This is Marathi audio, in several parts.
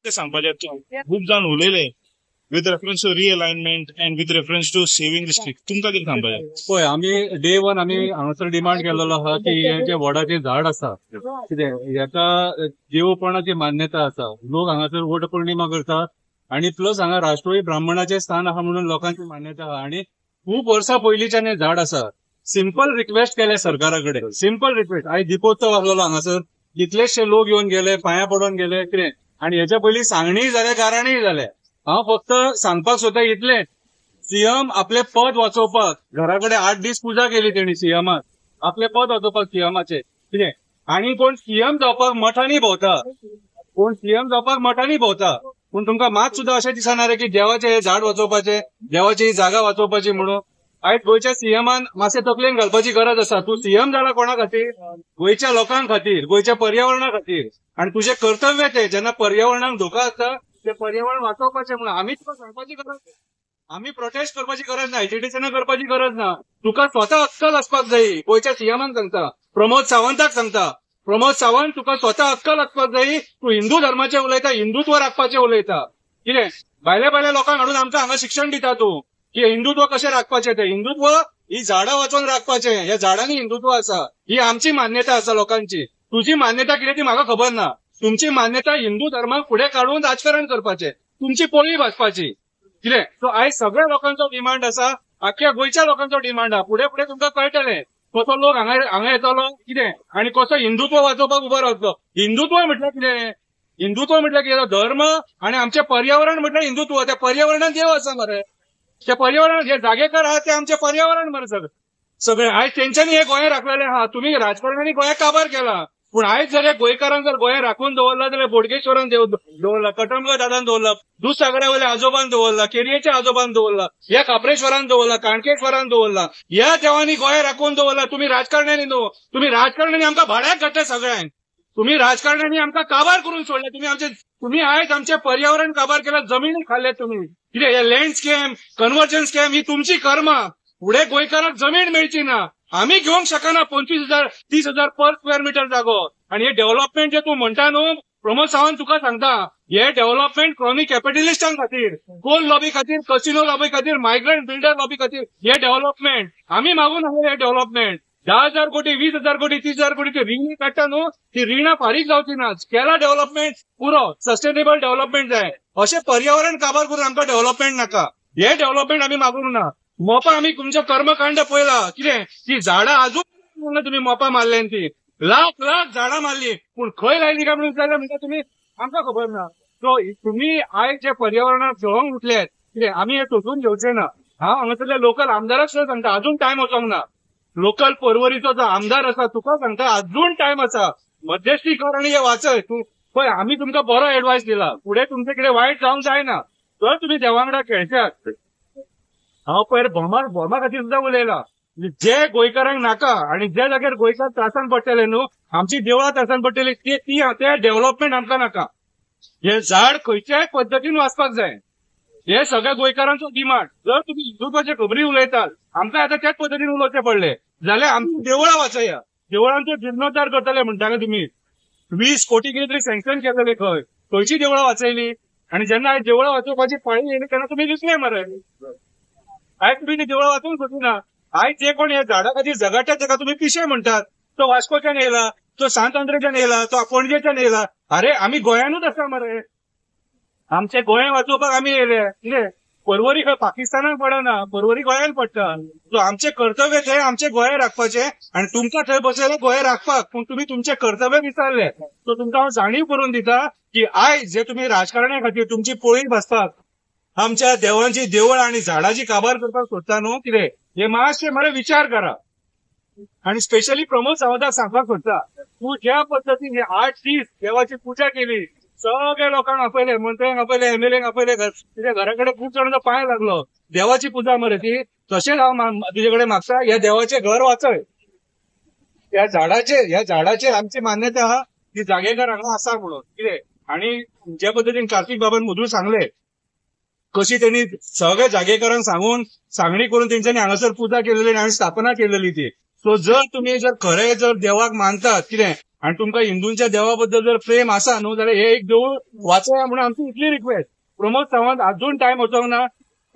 ते सांगपाचें खूब जाण उलयले with reference to realignment and with reference to saving district तुमकां कितें सांगपाचें? पळय आमी डे वन आमी हांगासर डिमांड केलेलो आहा की हे जे वडाचें झाड आसा कितें हेका देवपणाची मान्यता आसा. लोक हांगासर वट पौर्णिमा करतात आणि प्लस हांगा राष्ट्रोळी ब्राह्मणाचें स्थान आहा म्हणून लोकांची मान्यता आहा आणि खूब वर्सां पयलींच्यान हें झाड आसा. सिंपल रिक्वेस्ट केले सरकारा कडेन, सिंपल रिक्वेस्ट. आयज दिपोत्सव आसलेलो हांगासर, कितलेशे लोक येवन गेले, पांयां पडोन गेले कितें, आणि हेच्या पयलीं सांगणीय जाले गाराणीय जाले. हांव फक्त सांगपाक सोदता इतलें, सीएम आपले पद वाचोवपाक घरा कडेन 8 दीस पुजा केली तेणी सीएमान, आपले पद वाचोवपाक सीएमाचे कितें, आणि कोण सीएम जावपाक मठांनी भोंवता, कोण सीएम जावपाक मठांनी भोंवता, पूण तुमकां मात सुद्दां अशें दिसना रे की देवाचें हें झाड वाचोवपाचें, देवाची ही जागा वाचोवपाची म्हणून. आयज गोंयच्या सीएमान मातशें तकलेन घालपाची गरज आसा. तूं सीएम जाला कोणा खातीर? गोंयच्या लोकां खातीर, गोंयच्या पर्यावरणा खातीर. आणि तुजें कर्तव्य तें, जेन्ना पर्यावरणाक धोका आसता ते पर्यावरण वाचोवपाचें म्हणून आमी तुका सांगपाची गरज ना, आमी प्रोटेस्ट करपाची गरज ना, एजिटेशनां करपाची गरज ना. तुका स्वता अक्कल आसपाक जाय. गोंयच्या सीएमान सांगता, प्रमोद सावंताक सांगता, प्रमोद सावंत तुका स्वता अक्कल आसपाक जाय. तूं हिंदू धर्माचें उलयता, हिंदुत्व राखपाचें उलयता कितें, भायल्या भायल्या लोकांक हाडून आमकां हांगा शिक्षण दिता तूं की हिंदुत्व कशें राखपाचें तें. हिंदुत्व ही झाडां वाचोवन राखपाचें, ह्या झाडांनी हिंदुत्व आसा, ही आमची मान्यता आसा लोकांची. तुजी मान्यता कितें ती म्हाका खबर ना. तुमची मान्यता हिंदू धर्माक फुडें काडून राजकारण करपाचें, तुमची पोळी भाजपाची कितें. सो आयज सगळ्या लोकांचो डिमांड आसा, आख्या गोंयच्या लोकांचो डिमांड आहा. फुडें फुडें तुमकां कळटलें कसो लोक हांगा येतलो कितें, आणि कसो हिंदुत्व वाचोवपाक उबो रावतलो. हिंदुत्व म्हटल्यार कितें, हिंदुत्व म्हटल्यार कितें, धर्म आणि आमचें पर्यावरण म्हटल्यार हिंदुत्व. त्या पर्यावरणात देव आसा मरे, त्या पर्यावरण जे जागेकार आहात ते आमचे पर्यावरण मरे सगळे. आयज तेंच्यांनी हे गोंय राखलेलें आहा. तुम्ही राजकारण्यांनी गोंयाक काबार केला, पूण आयज जर गोंयकारांक जर गोंय राखून दवरला जाल्यार बोडगेश्वरान दवरला, कटमगाळ दादान दवरला, दूधसागरा वयल्या आजोबान दवरला, केरयेच्या आजोबान दवरला, ह्या काप्रेश्वरान दवरला, काणकेश्वरान दवरला, ह्या देवांनी गोंय राखून दवरला. तुम्ही राजकारण्यांनी न्हू, तुम्ही राजकारण्यांनी आमकां भाड्याक घातल्या सगळ्यांक. तुम्ही राजकारण्यांनी आमकां काबार करून सोडले. तुम्ही आयज आमचे पर्यावरण काबार केला, जमिनी खाल्ले तुम्ही कितें. हे लँड स्कॅम, कन्वर्जन स्कॅम ही तुमची कर्मा. फुडें गोंयकारांक जमीन मेळची ना, आमी घेवंक शकना 25,000 30,000 पर स्क्वेअर मीटर जागो. आणि हे डेव्हलपमेंट जे तूं म्हणटा न्हू, प्रमोद सावंत तुका सांगता, हे डेव्हलपमेंट क्रॉनी कॅपिटलिस्टां खातीर, कोल लॉबी खातीर, कसिनो लॉबी खातीर, मायग्रंट बिल्डर लॉबी खातीर हे डेव्हलपमेंट. आमी मागून आसले हे डेव्हलपमेंट. 10,000 कोटी, 20,000 कोटी, 30,000 कोटी ती रिणी काडटा न्हू, ती रिणां फारीक जावची ना. केला डेव्हलपमेंट पुरो सस्टेनेबल डेव्हलपमेंट जाय. अशें पर्यावरण काबार करून आमकां डेव्हलपमेंट नाका. हे डेव्हलपमेंट आमी मागूंक ना. मोपा आमी तुमचो कर्मकांड पळयला कितें, ती झाडां अजून तुम्ही मोपा मारल्यान, ती लाख लाख झाडां मारली, पूण खंय लायली काय म्हणून विचारल्यार म्हणटा तुम्ही आमकां खबर ना. सो तुम्ही आयज जे पर्यावरणाक जळोवंक उठल्यात कितें, आमी हे सोदून घेवचे ना. हांव हांगासरल्या लोकल आमदाराक सुद्दां सांगता, अजून टायम वचोंक ना. लोकल पर्वरीचो जो आमदार आसा तुका सांगता, अजून टायम आसा. मध्यस्थी कर आनी हे वाचय. तूं पळय, आमी तुमकां बरो एडवायस दिला, फुडें तुमचे कितें वायट जावंक जायना. जर तुमी देवा वांगडा खेळच्यात. हांव पयर भोमा खातीर सुद्दां उलयला, जे गोंयकारांक नाका आणि ज्या जाग्यार गोंयकार त्रासान पडटले न्हू, आमची देवळां त्रासान पडटली, ते डेव्हलपमेंट आमकां नाका. हे झाड खंयच्याय पद्दतीन वाचपाक जाय, हे सगळ्या गोंयकारांचो डिमांड. जर तुम्ही हिंदुत्वाचे खबरी उलयतात, आमकां आतां त्याच पद्दतीन उलोवचें पडलें जाल्यार आमची देवळां वाचया. देवळांचो जीर्णोद्धार करतले म्हणटाले तुमी. 20 कोटी कितें तरी सँक्शन केलेले, खंयची देवळां वाचयली. आणि जेन्ना आयज देवळां वाचोवपाची पाळी येयली तेन्ना तुमी दिसले मरे. आयज तुमी ती देवळां वाचूंक सोदिना. आयज जे कोण हे झाडा खातीर झगडटात ताका तुमी पिशे म्हणटात. तो वास्कोच्यान येयला, तो सांत अंद्रेच्यान येयला, तो पणजेच्यान येयला. अरे आमी गोंयानूच आसा मरे, आमचे गोंय वाचोवपाक आमी येयले कितें. पर्वरी खंय पाकिस्तानाक पडना, पर्वरी गोंयान पडटा. सो आमचे कर्तव्य थंय आमचे गोंय राखपाचे, आणि तुमकां थंय बसयले गोंय राखपाक, पूण तुमी तुमचे कर्तव्य विसरले. सो तुमकां हांव जाणीव करून दिता की आयज जे तुमी राजकारण्या खातीर तुमची पोळी भाजपाक, आमच्या देवांची देवळ आणि झाडाची काबार करपाक सोदता न्हू कितें, हे मातशें मरे विचार करा. आणि स्पेशली प्रमोद सावंताक सांगपाक सोदता, तूं ज्या पद्दतीन हे 8 दीस देवाची पुजा केली, सगळ्या लोकांक आपयले, मंत्र्यांक आपयले, एमएलएंक आपयले, तुज्या घरा कडेन खूब जाणांचो पांय लागलो. देवाची पुजा मरे ती. तशेंच हांव तुजे कडेन मागता, ह्या देवाचें घर वाचय. ह्या झाडाचेर आमची मान्यता आहा की जागेकार हांगा आसा म्हणून कितें. आणि ज्या पद्दतीन कार्तिक बाबान मदूं सांगले, कशी त्यांनी सगळ्या जागेकारांक सांगणी करून तेंच्यांनी हांगासर पुजा केलेली आणि स्थापना केलेली ती. सो जर तुम्ही खरे जर देवाक मानतात कितें, आणि तुमका हिंदूंच्या देवाबद्दल जर प्रेम असा न्हू जाल्यार हे एक देऊळ वाचया म्हणून आमची इतली रिक्वेस्ट. प्रमोद सावंत अजून टाइम वचोंक ना.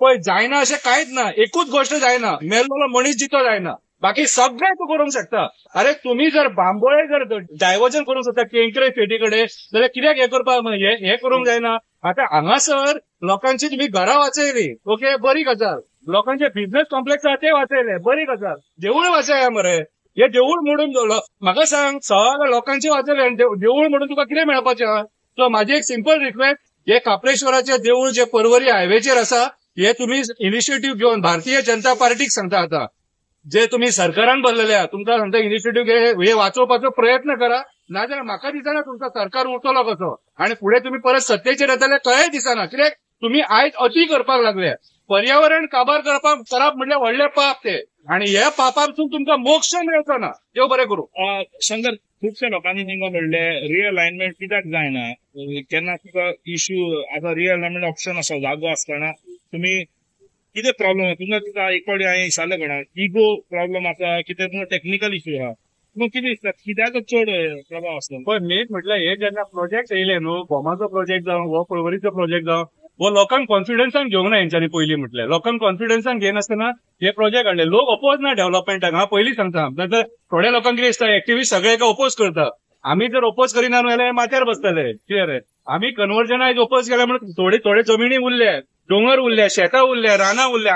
पळय जायना अशें कांयच ना. एकूच गोष्ट जायना, मेल्लोलो मनीस जितो जायना, बाकी सगळें तूं करूंक शकता. अरे तुम्ही जर बांबोळे जर डायव्हर्जन करूंक सोदता केंकरे फेटी कडेन जाल्यार कित्याक हे करपाक हे करूंक जायना. आता हांगासर लोकांची तुम्ही घरां वाचयली, ओके, बरी गजाल. लोकांचे बिझनेस कॉम्प्लेक्स आहा ते वाचयले, बरी गजाल. देवूळ वाचया मरे. हे देवूळ मोडून म्हाका सांग, सगळ्या लोकांचे वाचयले आनी देवूळ मोडून तुका कितें मेळपाचें आहा. सो म्हाजी एक सिंपल रिक्वेस्ट, हे काप्रेश्वराचे देवूळ जे पर्वरी हायवेचेर आसा हे तुम्ही इनिशिएटिव्ह घेऊन भारतीय जनता पार्टीक सांगता आता, जे तुम्ही सरकारान भरलेले आहात, तुमकां सांगता इनिशिएटिव्ह हे वाचोवपाचो प्रयत्न करा. नाजाल्यार म्हाका दिसना तुमचा सरकार उरतलो कसो आणि पुढे तुम्ही परत सत्तेचेर येतले कळय दिसना. कित्याक तुम्ही आयज अती करपाक लागले. पर्यावरण काबार करप म्हणजे व्हडले पाप ते, आणि ह्या पापापसून तुमकां मोक्ष मेळचो ना. देव बरें करूं. शंकर, खुबशे लोकांनी तांकां म्हणले रिअलायनमेंट कित्याक जायना. केन्ना तुका इश्यू आतां रिअलायनमेंट ऑप्शन आसा, जागो आसतना तुम्ही कितें प्रॉब्लेम तुमकां तुका एक फावटी हांवें विचारलें कोणा इगो प्रॉब्लेम आसा, कितें तुमकां टेक्निकल इश्यू आहा, तुमकां कितें दिसता कित्याक चड प्रभाव आसलो. पण मेन म्हटल्यार हे जेन्ना प्रोजेक्ट येयले न्हू, बोमाचो प्रोजेक्ट जावं वो पर्वरीचो प्रोजेक्ट जावं, वो लोकांक कॉन्फिडन्सान घेवंक ना हेंच्यांनी पयलीं म्हटल्यार. लोकांक कॉन्फिडन्सान घेनासतना हे प्रोजेक्ट हाडले. लोक अपोज ना डेव्हलपमेंटाक, हांव पयलीं सांगता. नाजाल्यार थोड्या लोकांक कितें दिसता एक्टिव्हिस्ट सगळे एका अपोज करता. आमी जर अपोज करिना न्हू जाल्यार माथ्यार बसतले. क्लियर आहे. आमी कन्वर्जना अपोज केल्या म्हणून थोडे जमिनी उरल्या, डोंगर उरल्या, शेतां उरल्या, रानां उरल्या.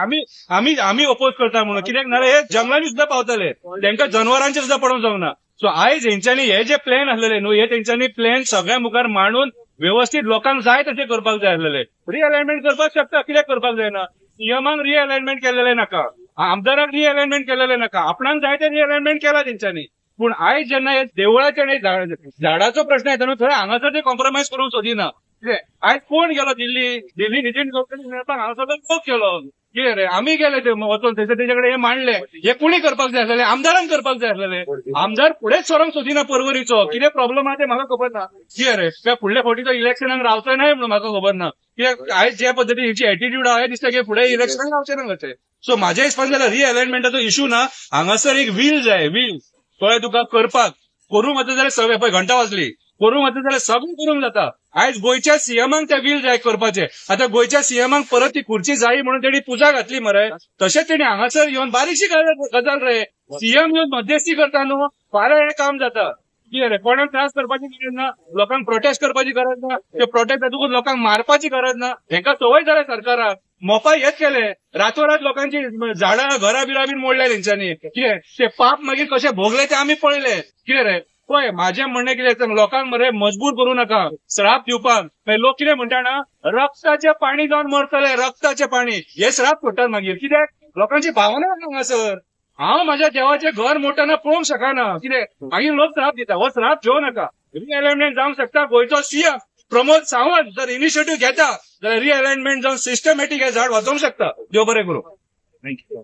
आमी अपोज करता म्हणून. कित्याक नाल्यार हे जंगलांनी सुद्धा पावतले, तांकां जनवरांचे सुद्धा पडोवंक जावंक ना. सो आयज हेंच्यांनी हे जे प्लॅन आसलेले न्हू, हे तेंच्यांनी प्लॅन सगळ्या मुखार मांडून व्यवस्थित लोकांक जाय तशें करपाक जाय आसलेले. रिअलायनमेंट करपाक शकता, कित्याक करपाक जायना. सीएमांक रिअलायनमेंट केलेले नाका, आमदाराक रिअलायनमेंट केलेले नाका, आपणाक जाय ते रिअलायनमेंट केला तेंच्यांनी. पूण आयज जेन्ना हे देवळाचे आणि झाडाचो प्रश्न येता न्हू, थंय हांगासर ते कॉम्प्रोमायज करूंक सोदिना. आयज कोण गेलो दिल्ली नितीन गडकरी मेळपाक, हांगासर लोक गेलो. कितें रे, आमी गेले ते वचून तेजे कडेन हे मांडले. हे कोणी करपाक जाय आसलेले, आमदारान करपाक जाय आसलेले. आमदार फुडेंच सरोंक सोदिना पर्वरीचो. कितें प्रॉब्लेम आहा ते म्हाका खबर ना. कितें रे, त्या फुडल्या फावटीचो इलेक्शनाक रावचो नाय म्हणून म्हाका खबर ना. कित्याक आयज जे पद्दतीन हेची एटिट्यूड आहा, हे दिसता की फुडें इलेक्शनाक रावचे ना कशें. सो म्हाज्या हिसपान जाल्यार रिअलायनमेंटाचो इश्यू ना, हांगासर एक वील जाय, वील कळ्ळें तुका. करपाक करूंक वता जाल्यार सगळें, पळय घंटा वाजली, करूंक वता जाल्यार सगळें करूंक जाता. आयज गोंयच्या सीएमांक ते वील जाय करपाचे. आता गोंयच्या सीएमांक परत ती खुर्ची जायी म्हणून तेणी पुजा घातली मरे. तशेंच तेणी हांगासर येवन बारीकशी गजाल रे, सीएम येवन मध्यस्थी करता न्हू, फाल्यां हे काम जाता. कितें रे, कोणाक त्रास करपाची गरज ना, लोकांक प्रोटेस्ट करपाची गरज ना, ते प्रोटेस्ट जातकूच लोकांक मारपाची गरज ना. हेंका सवय जाल्या सरकाराक. मोपाय हेच केले, रातोरात लोकांची झाडां घरां बिरां बीन मोडल्या तेंच्यांनी. कितें ते पाप मागीर कशे भोगले ते आमी पळयले. कितें रे, पळय म्हाजें म्हणणें कितें सांग, लोकांक मरे मजबूर करूं नाका श्राप दिवपाक. लोक कितें म्हणटा ना, रक्ताचें पाणी जावन मरतले, रक्ताचें पाणी, हे श्राप पडटात मागीर. कित्याक लोकांची भावना हांगासर. हांव म्हाज्या देवाचें घर मोडटना पळोवंक शकना. कितें मागीर लोक श्राप दिता, हो श्राप घेवं नाका. रिअलायनमेंट जावंक शकता. गोंयचो सीएम प्रमोद सावंत जर इनिशिएटिव्ह घेता जाल्यार रिअलायनमेंट जावन सिस्टमॅटीक हे झाड वाचोवंक शकता. देव बरें करूं. थँक्यू.